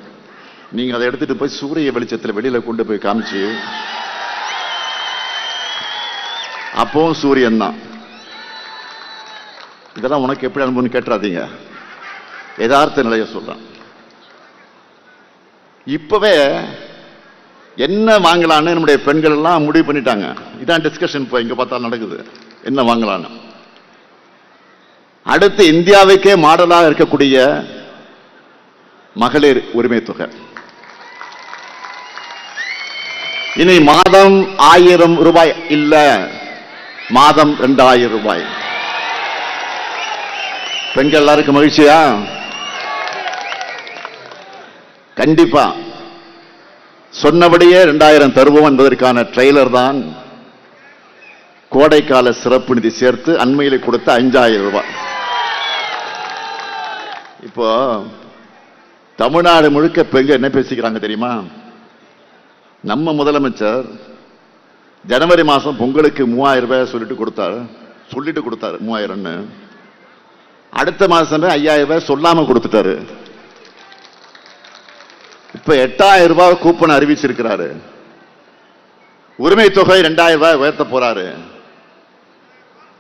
நீங்க அதை எடுத்துட்டு போய் சூரிய வெளிச்சத்தில் வெளியில கொண்டு போய் காமிச்சு, அப்பவும் சூரியன் தான். இதெல்லாம் உனக்கு எப்படி அனுபவம் கேட்டுறாதீங்க, யதார்த்த நிலைய சொல்றேன். இப்பவே என்ன வாங்கலான்னு நம்முடைய பெண்கள் எல்லாம் முடிவு பண்ணிட்டாங்க. இதான் டிஸ்கஷன் இப்போ இங்க பார்த்தாலும் நடக்குது, என்ன வாங்கலான்னு. அடுத்து இந்தியாவுக்கே மாடலாக இருக்கக்கூடிய மகளிர் உரிமை தொகை. இனி மாதம் 1000 ரூபாய் இல்ல, மாதம் 2000 ரூபாய். பெண்கள் எல்லாருக்கும் மகிழ்ச்சியா? கண்டிப்பா சொன்னபடியே 2000 தருவோம் என்பதற்கான ட்ரெய்லர் தான் கோடைக்கால சிறப்பு நிதி சேர்த்து அண்மையில் கொடுத்த 5000 ரூபாய். இப்போ தமிழ்நாடு முழுக்க பெங்க என்ன பேசிக்கிறாங்க தெரியுமா? நம்ம முதலமைச்சர் ஜனவரி மாசம் பொங்கலுக்கு 3000 ரூபாய் சொல்லிட்டு கொடுத்தாரு 3000. அடுத்த மாசமே 5000 ரூபாய் சொல்லாம கொடுத்துட்டாரு. இப்ப 8000 ரூபாய் கூப்பன் அறிவிச்சிருக்கிறாரு. உரிமை தொகை 2000 ரூபாய் உயர்த்த போறாரு.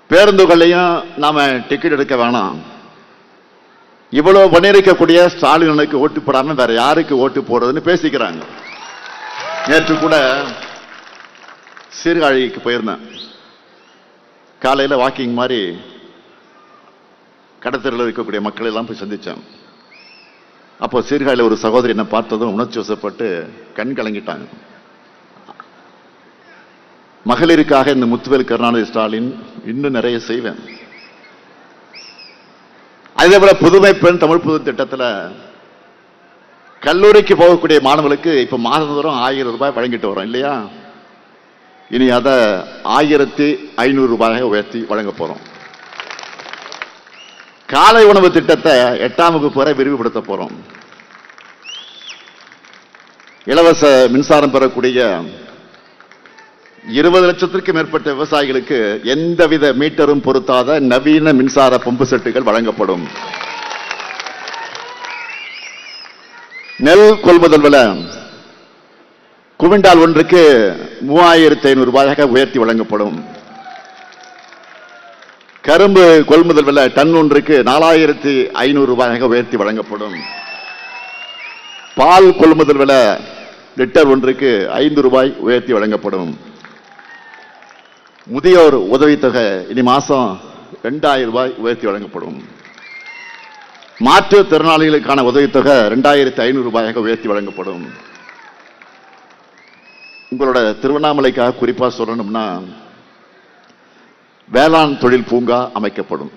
பேருந்துகளையும் நாம டிக்கெட் எடுக்க வேணாம். இவ்வளவு பண்ணிருக்கக்கூடிய ஸ்டாலினுக்கு ஓட்டு போடாம வேற யாருக்கு ஓட்டு போடுறதுன்னு பேசிக்கிறாங்க. நேற்று கூட சீர்காழிக்கு போயிருந்தேன். காலையில வாக்கிங் மாதிரி கடத்தரில் இருக்கக்கூடிய மக்கள் எல்லாம் போய் சந்திச்சேன். அப்போ சீர்காழியில் ஒரு சகோதரி என்ன பார்த்ததும் உணர்ச்சி வசப்பட்டு கண் கலங்கிட்டாங்க. மகளிருக்காக இந்த முத்துவேல் கருணாநிதி ஸ்டாலின் இன்னும் நிறைய செய்வேன். அதே போல புதுமை பெண் தமிழ் புது திட்டத்தில் கல்லூரிக்கு போகக்கூடிய மாணவர்களுக்கு இப்ப மாதந்தோறும் 1000 ரூபாய் வழங்கிட்டு வரோம் இல்லையா? இனி அதை 1500 ரூபாயாக உயர்த்தி வழங்க போறோம். காலை உணவு திட்டத்தை 8ஆம் வகுப்பு வரை விரிவுபடுத்த போறோம். இலவச மின்சாரம் பெறக்கூடிய 20 லட்சத்திற்கு மேற்பட்ட விவசாயிகளுக்கு எந்தவித மீட்டரும் பொருத்தாத நவீன மின்சார பம்பு செட்டுகள் வழங்கப்படும். நெல் கொள்முதல் விலை குவிண்டால் ஒன்றுக்கு 3500 ரூபாயாக உயர்த்தி வழங்கப்படும். கரும்பு கொள்முதல் விலை டன் ஒன்றுக்கு 4500 ரூபாயாக உயர்த்தி வழங்கப்படும். பால் கொள்முதல் விலை லிட்டர் ஒன்றுக்கு 5 ரூபாய் உயர்த்தி வழங்கப்படும். முதியோர் உதவித்தொகை இனி மாசம் 2000 ரூபாய் உயர்த்தி வழங்கப்படும். மாற்றுத்திறனாளிகளுக்கான உதவித்தொகை 2500 ரூபாயாக உயர்த்தி வழங்கப்படும். உங்களோட திருவண்ணாமலைக்காக குறிப்பா சொல்லணும்னா வேளாண் தொழில் பூங்கா அமைக்கப்படும்.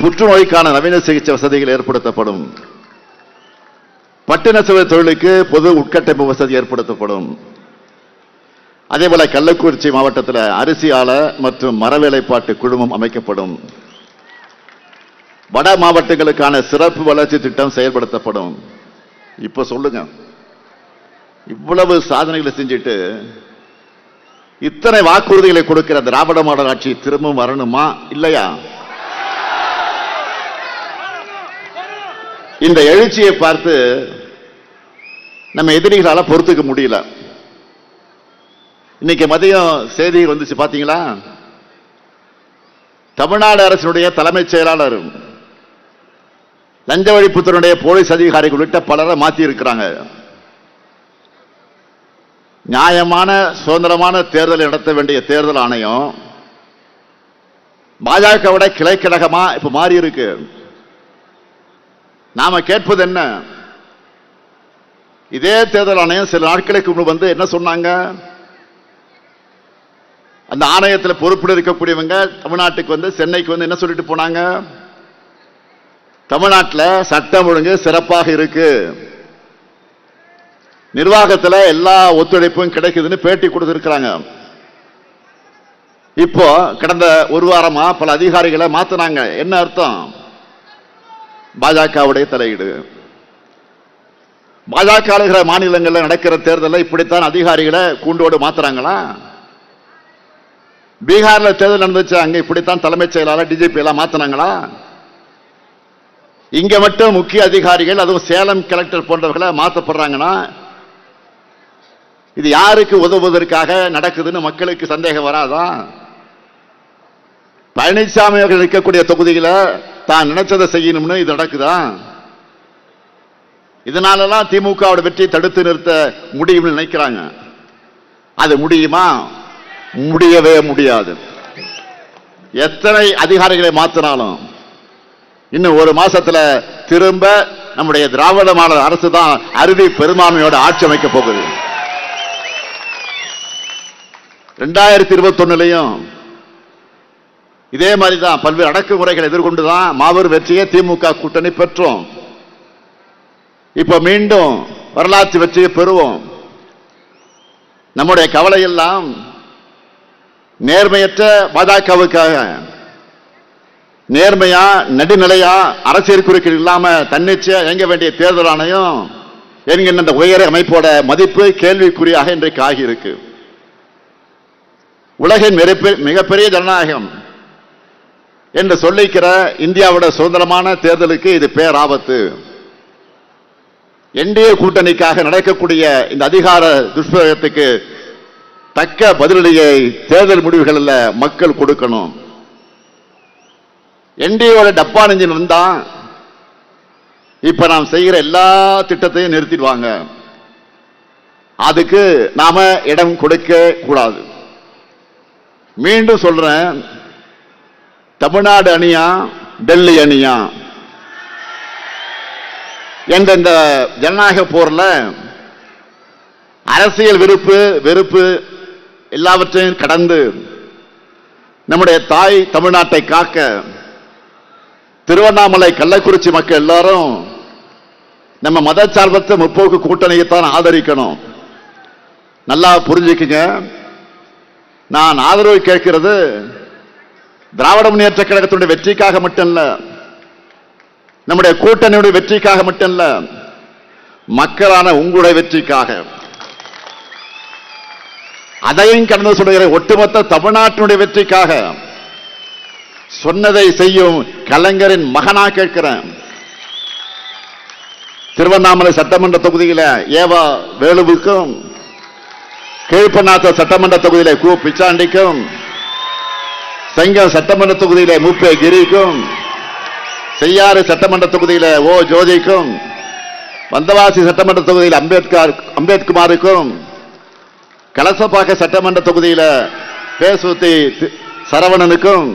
புற்றுநோய்க்கான நவீன சிகிச்சை வசதிகள் ஏற்படுத்தப்படும். பட்டு நெசவு தொழிலுக்கு பொது உட்கட்டமைப்பு வசதி ஏற்படுத்தப்படும். அதேபோல கள்ளக்குறிச்சி மாவட்டத்தில் அரிசி ஆலை மற்றும் மரவேலைப்பாட்டு குழுமம் அமைக்கப்படும். வட மாவட்டங்களுக்கான சிறப்பு வளர்ச்சி திட்டம் செயல்படுத்தப்படும். இப்ப சொல்லுங்க, இவ்வளவு சாதனைகளை செஞ்சுட்டு இத்தனை வாக்குறுதிகளை கொடுக்கிற திராவிட மாடல் ஆட்சி திரும்பவும் வரணுமா இல்லையா? இந்த எழுச்சியை பார்த்து நம்ம எதிரிகளால பொறுத்துக்க முடியல. இன்னைக்கு மதியம் செய்தி வந்துச்சு பாத்தீங்களா? தமிழ்நாடு அரசினுடைய தலைமைச் செயலாளர், லஞ்ச ஒழிப்புத்துறையுடைய போலீஸ் அதிகாரிகள் உள்ளிட்ட பலரை மாற்றி இருக்கிறாங்க. நியாயமான சுதந்திரமான தேர்தலை நடத்த வேண்டிய தேர்தல் ஆணையம் பாஜகவோட கிளைக்கழகமா இப்ப மாறி இருக்கு. நாம கேட்பது என்ன? இதே தேர்தல் ஆணையம் சில நாட்களுக்கு முன்பு வந்து என்ன சொன்னாங்க? அந்த ஆணையத்தில் பொறுப்பில் இருக்கக்கூடியவங்க தமிழ்நாட்டுக்கு வந்து சென்னைக்கு வந்து என்ன சொல்லிட்டு போனாங்க? தமிழ்நாட்டில் சட்டம் ஒழுங்கு சிறப்பாக இருக்கு, நிர்வாகத்தில் எல்லா ஒத்துழைப்பும் கிடைக்குதுன்னு பேட்டி கொடுத்திருக்கிறாங்க. இப்போ கடந்த ஒரு வாரமா பல அதிகாரிகளை மாத்தினாங்க. என்ன அர்த்தம்? பாஜகவுடைய தலையீடு. பாஜக ஆளுகிற மாநிலங்களில் நடக்கிற தேர்தலில் இப்படித்தான் அதிகாரிகளை கூண்டோடு மாத்துறாங்களா? பீகார்ல தேர்தல் நடந்துச்சு, அங்க இப்படித்தான் தலைமைச் செயலாளர் டிஜிபி எல்லாம் மாத்தினாங்களா? இங்க மட்டும் முக்கிய அதிகாரிகள், அதுவும் சேலம் கலெக்டர் போன்றவர்களை மாற்றப்படுறாங்கன்னா இது யாருக்கு உதவுவதற்காக நடக்குதுன்னு மக்களுக்கு சந்தேகம் வராதா? பழனிசாமி அவர்கள் இருக்கக்கூடிய தொகுதிகளை தான் நினைச்சதை செய்யணும்னு இது நடக்குதா? இதனாலலாம் திமுகவோட வெற்றி தடுத்து நிறுத்த முடியும்னு நினைக்கிறாங்க. அது முடியுமா? முடியவே முடியாது. எத்தனை அதிகாரிகளை மாற்றினாலும் இன்னும் ஒரு மாசத்துல திரும்ப நம்முடைய திராவிட மாடல் அரசு தான் அறுதி பெரும்பான்மையோட ஆட்சி அமைக்க போகுது. 2021 இதே மாதிரிதான் பல்வேறு அடக்குமுறைகளை எதிர்கொண்டுதான் மாபெரும் வெற்றியை திமுக கூட்டணி பெற்றோம். இப்ப மீண்டும் வரலாற்று வெற்றியை பெறுவோம். நம்முடைய கவலை எல்லாம் நேர்மையற்ற பாஜகவுக்காக நேர்மையா நடுநிலையா அரசியல் குறுக்கீடு இல்லாம தன்னிச்சையா இயங்க வேண்டிய தேர்தல் ஆணையம் என்கின்ற இந்த உயர் அமைப்போட மதிப்பு கேள்விக்குறியாக இன்றைக்கு ஆகியிருக்கு. உலகின் மிகப்பெரிய ஜனநாயகம் என்று சொல்லிக்கிற இந்தியாவோட சுதந்திரமான தேர்தலுக்கு இது பேராபத்து. என்டிஏ கூட்டணிக்காக நடக்கக்கூடிய இந்த அதிகார துஷ்பிரயோகத்துக்கு தக்க பதிலடியை தேர்தல் முடிவுகளில் மக்கள் கொடுக்கணும். என்டிஏவோட டப்பா நெஞ்சின் வந்தா இப்ப நாம் செய்கிற எல்லா திட்டத்தையும் நிறுத்திடுவாங்க. அதுக்கு நாம இடம் கொடுக்க கூடாது. மீண்டும் சொல்றேன், தமிழ்நாடு அணியா டெல்லி அணியா என்ற இந்த ஜனநாயக போர்ல அரசியல் வெறுப்பு எல்லாவற்றையும் கடந்து நம்முடைய தாய் தமிழ்நாட்டை காக்க திருவண்ணாமலை கள்ளக்குறிச்சி மக்கள் எல்லாரும் நம்ம மதச்சார்பற்ற முற்போக்கு கூட்டணியைத்தான் ஆதரிக்கணும். நல்லா புரிஞ்சுக்குங்க. நான் ஆதரவு கேட்கிறது திராவிட முன்னேற்ற கழகத்தினுடைய வெற்றிக்காக மட்டுமல்ல, நம்முடைய கூட்டணியுடைய வெற்றிக்காக மட்டுமல்ல, மக்களான உங்களுடைய வெற்றிக்காக. அதையும் கடந்து சொல்லுகிற ஒட்டுமொத்த தமிழ்நாட்டினுடைய வெற்றிக்காக. சொன்னதை செய்யும் கலைஞரின் மகனா கேட்கிறேன். திருவண்ணாமலை சட்டமன்ற தொகுதியில ஏவா வேலுவுக்கும், கீழ்பண்ணாத்த சட்டமன்ற தொகுதியில கு பிச்சாண்டிக்கும், செங்கம் சட்டமன்ற தொகுதியில மூப்பே கிரிக்கும், செய்யாறு சட்டமன்ற தொகுதியில ஓ ஜோதிக்கும், வந்தவாசி சட்டமன்ற தொகுதியில் அம்பேத்குமாருக்கும், கலசப்பாக்க சட்டமன்ற தொகுதியில பேசுத்தி சரவணனுக்கும்,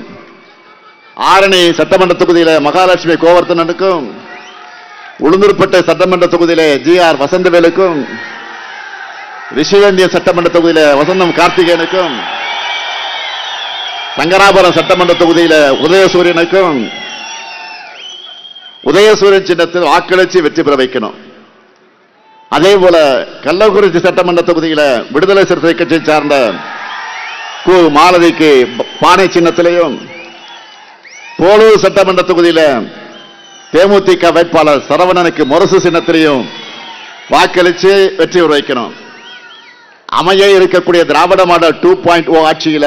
ஆரணி சட்டமன்ற தொகுதியில மகாலட்சுமி கோவர்த்தனனுக்கும், உளுந்தூர்பேட்டை சட்டமன்ற தொகுதியில ஜி.ஆர். வசந்தவேலுக்கும், ரிஷிவேந்திய சட்டமன்ற தொகுதியில வசந்தம் கார்த்திகேயனுக்கும், சங்கராபுரம் சட்டமன்ற தொகுதியில உதயசூரியனுக்கும், உதயசூரியன் சின்னத்தில் வாக்களிச்சு வெற்றி பெற வைக்கணும். அதே போல கள்ளக்குறிச்சி சட்டமன்ற தொகுதியில விடுதலை சிறுத்தை கட்சியை சார்ந்த கு மாலதிக்கு பானை சின்னத்திலையும், போலூர் சட்டமன்ற தொகுதியில தேமுதிக வேட்பாளர் சரவணனுக்கு முரசு சின்னத்திலையும் வாக்களிச்சு வெற்றி பெற வைக்கணும். அமைய இருக்கக்கூடிய திராவிட மாடல் 2.0 ஆட்சியில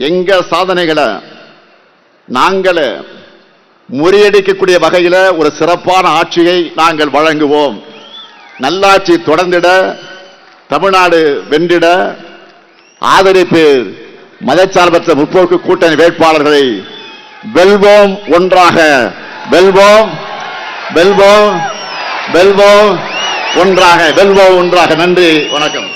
எங்க சாதனைகளை நாங்கள் முறியடிக்கக்கூடிய வகையில் ஒரு சிறப்பான ஆட்சியை நாங்கள் வழங்குவோம். நல்லாட்சி தொடர்ந்திட, தமிழ்நாடு வென்றிட ஆதரிப்பு மதச்சார்பற்ற முற்போக்கு கூட்டணி வேட்பாளர்களை வெல்வோம், ஒன்றாக வெல்வோம், வெல்வோம், வெல்வோம், ஒன்றாக வெல்வோம், ஒன்றாக. நன்றி, வணக்கம்.